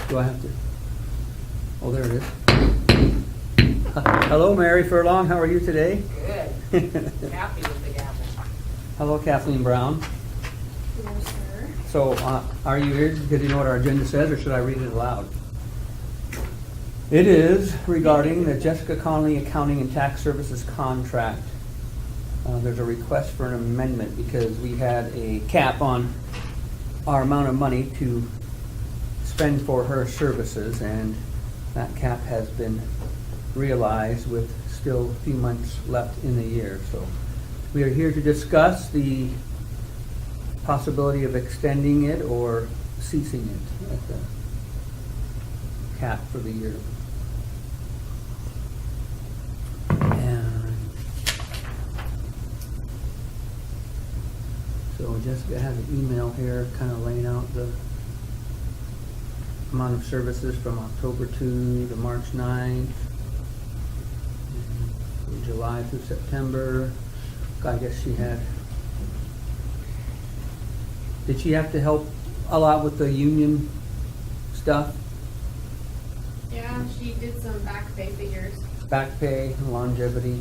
Do I have to? Oh, there it is. Hello, Mary Furlong. How are you today? Good. Happy with the gavel. Hello, Kathleen Brown. Hello, sir. So, are you here because you know what our agenda says, or should I read it aloud? It is regarding the Jessica Connolly Accounting and Tax Services contract. There's a request for an amendment because we had a cap on our amount of money to spend for her services, and that cap has been realized with still a few months left in the year. So we are here to discuss the possibility of extending it or ceasing it at the cap for the year. And so Jessica has an email here kind of laying out the amount of services from October 2 to March 9th, and July through September. I guess she had, did she have to help a lot with the union stuff? Yeah, she did some back pay figures. Back pay, longevity?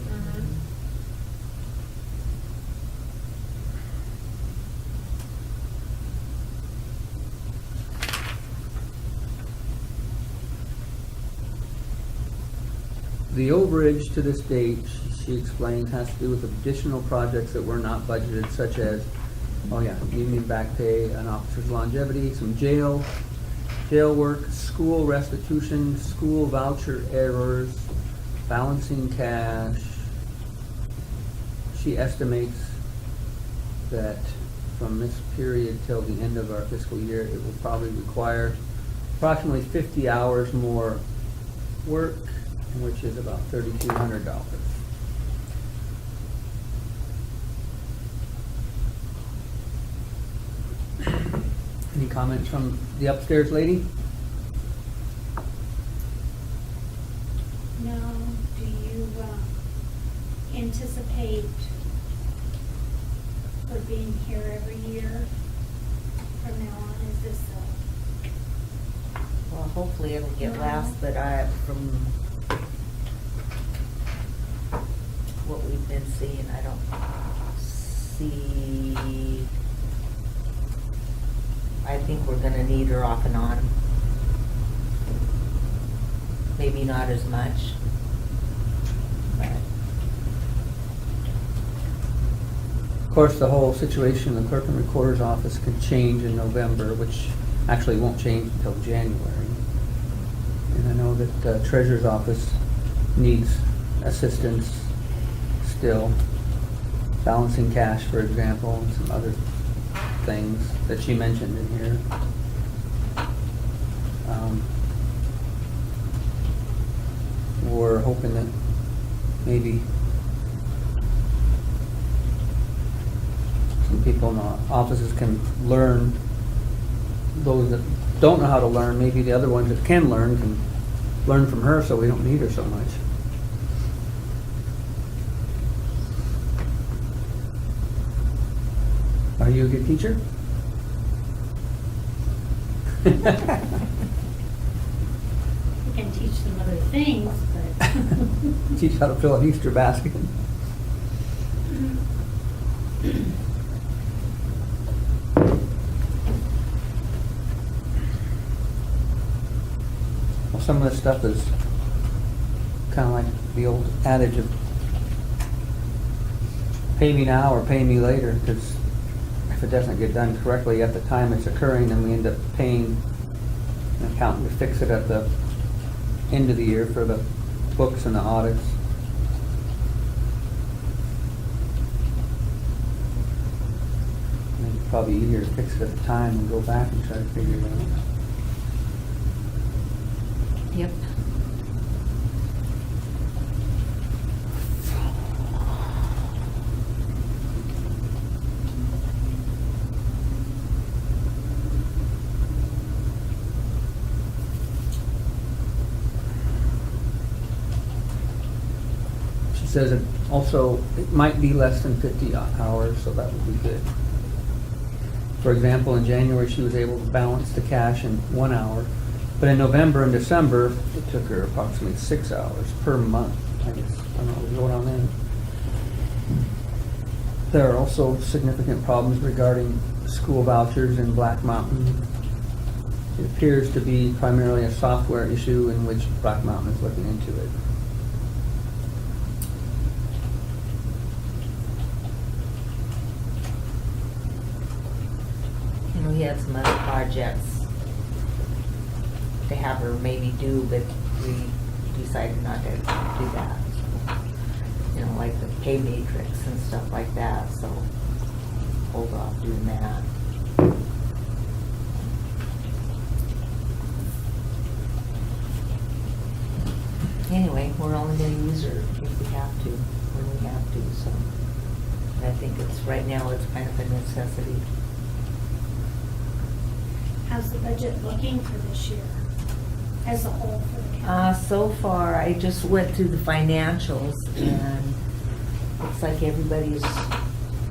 The overage to this date, she explained, has to do with additional projects that were not budgeted, such as, oh yeah, union back pay, an officer's longevity, some jail work, school restitution, school voucher errors, balancing cash. She estimates that from this period till the end of our fiscal year, it will probably require approximately 50 hours more work, which is about $3,200. Any comments from the upstairs lady? No, do you anticipate her being here every year from now on? Is this Well, hopefully it'll get No. less, but from what we've been seeing, I don't see, I think we're gonna need her off and on. Maybe not as much, but Of course, the whole situation in the clerk and recorder's office could change in November, which actually won't change until January. And I know that the treasurer's office needs assistance still, balancing cash, for example, and some other things that she mentioned in here. We're hoping that maybe some people in the offices can learn, those that don't know how to learn, maybe the other ones that can learn from her, so we don't need her so much. Are you a good teacher? we can teach them other things, but Teach how to fill an Easter basket. Well, some of this stuff is kind of like the old adage of pay me now or pay me later, because if it doesn't get done correctly at the time it's occurring, then we end up paying an accountant to fix it at the end of the year for the books and the audits. And it's probably easier to fix it at the time and go back and try to figure it out. yep. She says it also, it might be less than 50 hours, so that would be good. For example, in January, she was able to balance the cash in 1 hour, But in November and December, it took her approximately 6 hours per month. I guess, I don't know what's going on then. There are also significant problems regarding school vouchers in Black Mountain. It appears to be primarily a software issue in which Black Mountain is looking into it. You know, he had some other projects to have her maybe do, but we decided not to do that. You know, like the pay matrix and stuff like that, so hold off doing that. Anyway, we're only gonna use her if we have to, when we have to, so. I think it's, right now, it's kind of a necessity. How's the budget looking for this year as a whole for the county? So far, I just went through the financials and looks like everybody's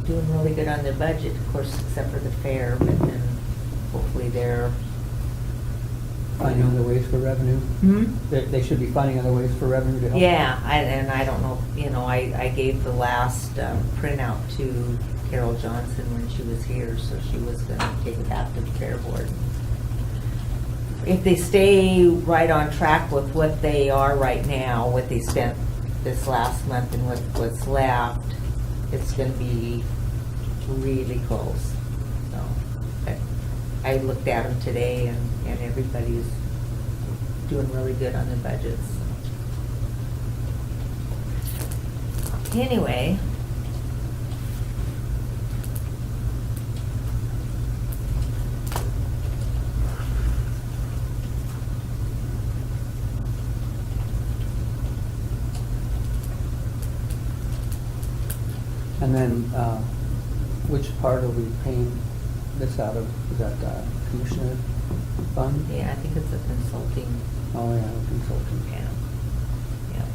doing really good on their budget, of course, except for the fair, but then hopefully they're. Finding other ways for revenue. They should be finding other ways for revenue to help. Yeah, and I don't know, you know, I gave the last printout to Carol Johnson when she was here, so she was gonna take it back to the fair board. If they stay right on track with what they are right now, what they spent this last month and what's left, it's gonna be really close. So, I looked at them today and everybody's doing really good on their budgets. Anyway. And then, which part are we paying this out of? Is that commissioner fund? Yeah, I think it's a consulting, Oh, yeah, consulting. yeah. Yeah.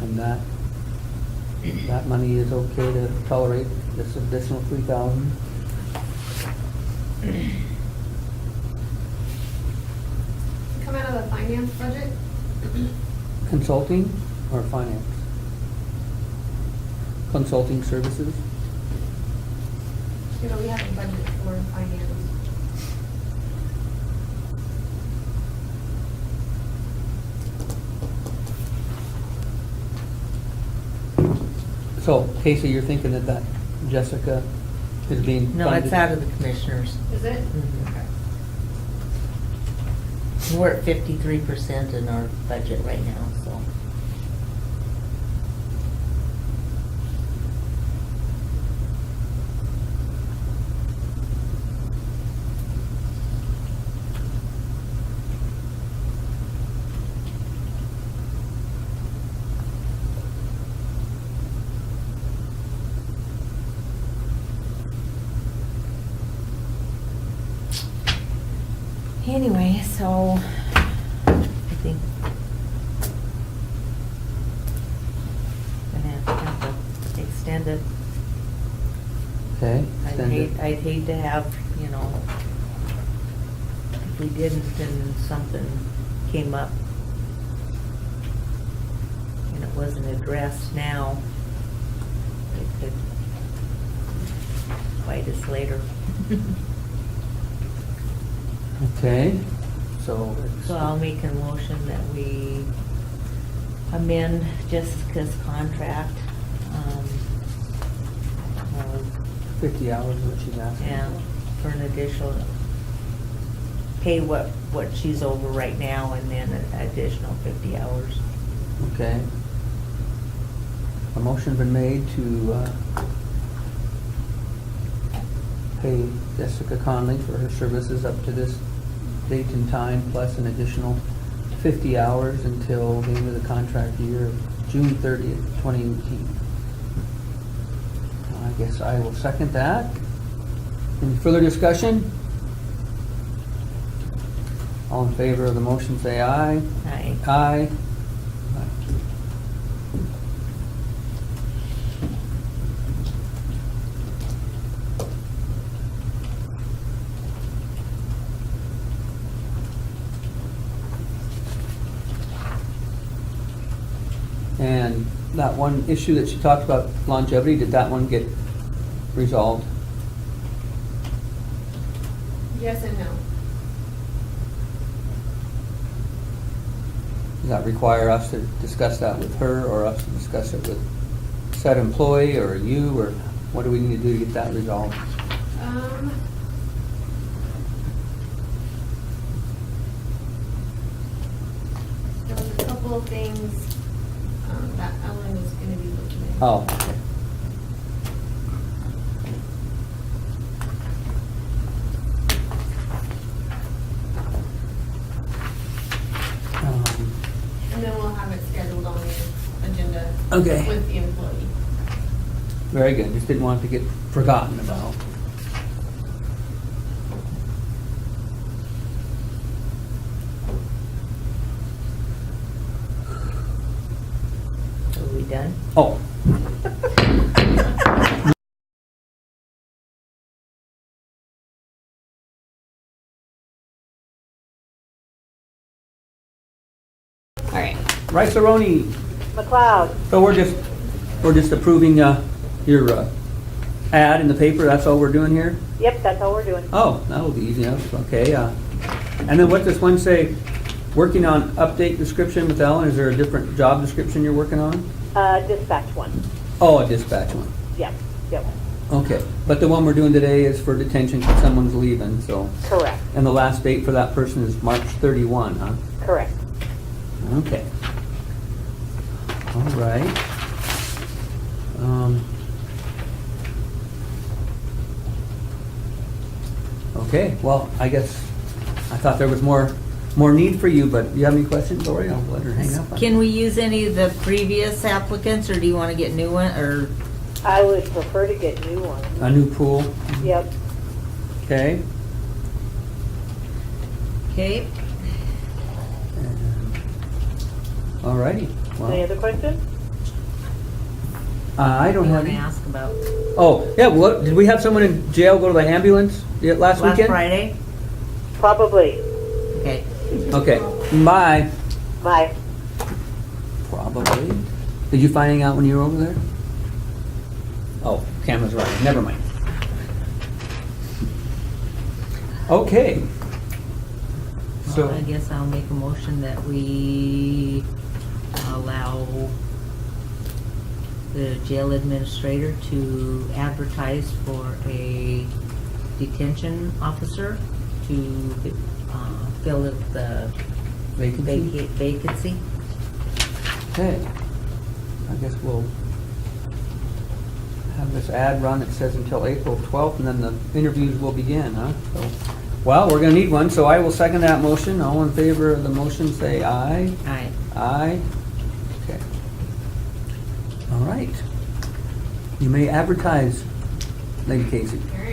And that money is okay to tolerate this additional 3,000? Come out of the finance budget? Consulting or finance? Consulting services? You know, we have a budget for finance. So, Casey, you're thinking that Jessica is being funded? No, it's out of the commissioners. Is it? Mhm. Okay. We're at 53% in our budget right now, so. Anyway, so I think gonna have to extend it. Okay. I'd extend it. hate to have, you know, if we didn't and something came up and it wasn't addressed now, it could bite us later. Okay, so. So I'll make a motion that we amend Jessica's contract. 50 hours is what she's asking. And for an additional, pay what she's over right now and then an additional 50 hours. Okay. A motion's been made to pay Jessica Connolly for her services up to this date and time, plus an additional 50 hours until the end of the contract year of June 30th, 2018. I guess I will second that. Any further discussion? All in favor of the motion, say aye. Aye. Aye. And that one issue that she talked about, longevity, did that one get resolved? Yes and no. Does that require us to discuss that with her, or us to discuss it with said employee, or you, or what do we need to do to get that resolved? There was a couple of things, that Ellen was gonna be looking at. Oh, okay. And then we'll have it scheduled on the agenda. Okay. With the employee. Very good, just didn't want it to get forgotten about. Are we done? Oh. All right. Right, so Roni, McLeod. so we're just approving your ad in the paper, that's all we're doing here? Yep, that's all we're doing. Oh, that'll be easy enough, okay. And then what does one say, working on update description with Ellen, is there a different job description you're working on? Dispatch one. Oh, a dispatch one, Yep, yep, okay. But the one we're doing today is for detention, 'cause someone's leaving, so. correct, And the last date for that person is March 31, huh? correct. Okay. All right. Okay, well, I guess, I thought there was more need for you, but do you have any questions, Lori? I'll let her hang up. Can we use any of the previous applicants, or do you want to get new one, or? I would prefer to get new ones. A new pool, Yep. okay? Okay. All righty. Any Well, other questions? I don't You have want to any. ask about Oh, yeah, what, did we have someone in jail go to the ambulance last last weekend? Friday? Probably. Okay. Okay, bye. Bye. Probably. Did you find anything out when you were over there? Oh, camera's running, never mind. Okay. So, Well, I guess I'll make a motion that we allow the jail administrator to advertise for a detention officer to fill the vacancy? vacancy. Okay. I guess we'll have this ad run, it says until April 12th, and then the interviews will begin, huh? So, well, we're gonna need one, so I will second that motion. All in favor of the motion, say aye. Aye. Aye. Okay. All right. You may advertise, Lady Casey. All